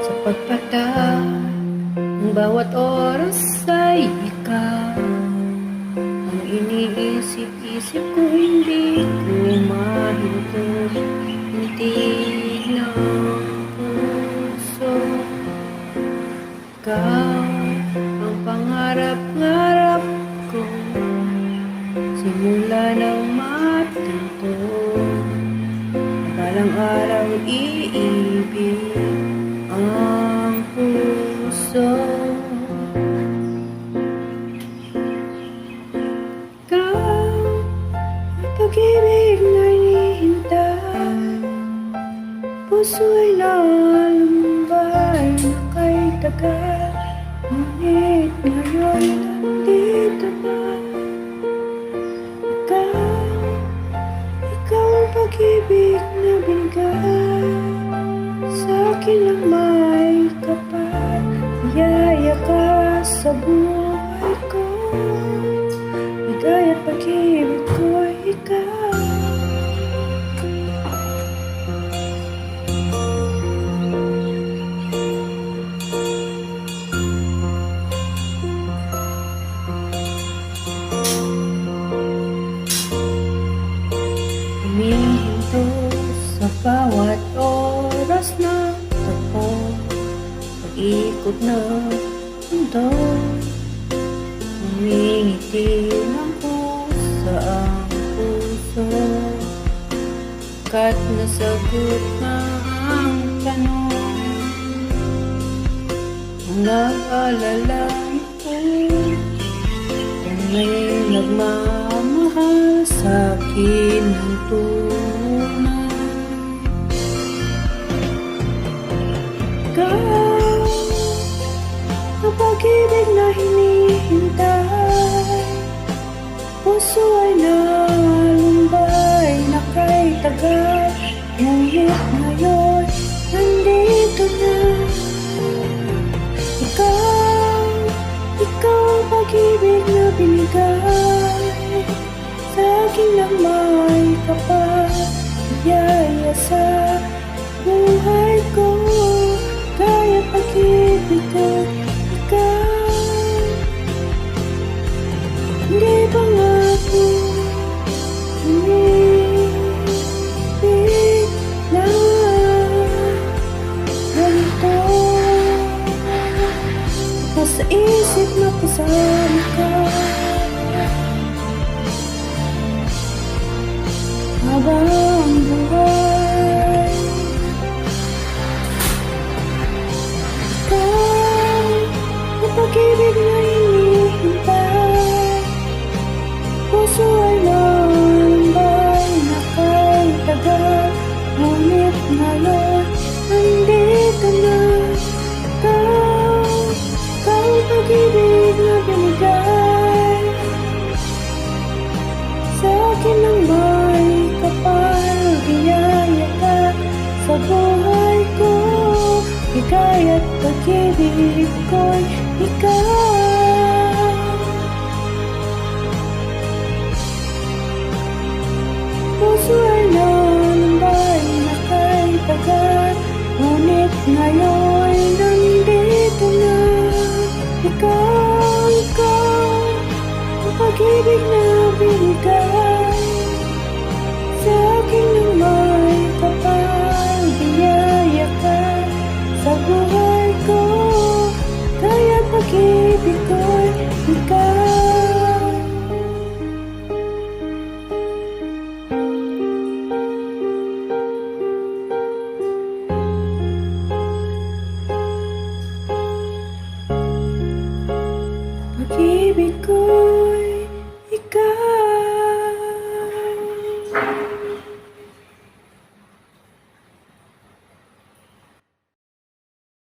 sa pagpatag. Ang bawat oras ay ikaw ang iniisip-isip ko, hindi ko mahinto. Hintig ng puso, ikaw ang pangarap-ngarap ko simula ng matanto. Balang araw iibig ang puso. Ikaw ang pag-ibig na hinihintay, puso ay nalumbay na kay tagal, ngunit ngayon nandito na. Ikaw ang pag-ibig na binigay sa akin lang may kapal. Biyaya ka sa buhay ko, bigay at pag-ibig ko ikaw. Humihinto sa bawat oras na tagpo, pag-ikot na mundo. Humingiti ng pusa ang puso, kat nasagot na ang tanong. Ang nag-alala ito, kung may nagmamahal sa'kin ng tunay. Ikaw ang pag-ibig na hinihintay, puso ay nalumbay na kay tagal, ngunit ngayon nandito na. Ikaw ang pag-ibig na binigay sa akin lang may kapal. Biyaya sa buhay ko, kaya pag-ibig ko ikaw. Hindi ba nga ako umibig na ganito? Nasa isip na kasama ka habang buhay. Ikaw ang pag-ibig na hinihintay, puso ay nalumbay na kay tagal, ngunit ngayon nandito na. Ikaw ang pag-ibig na binigay sa akin lang may kapal. Biyaya ka sa buhay ko, bigay at pag-ibig ko'y ikaw. Puso ay nalumbay na kay tagal, ngunit ngayon nandito na. Ikaw ang pag-ibig na binigay sa akin ng may kapal. Biyaya ka sa buhay ko, kaya pag-ibig ko'y ikaw. Pag-ibig ko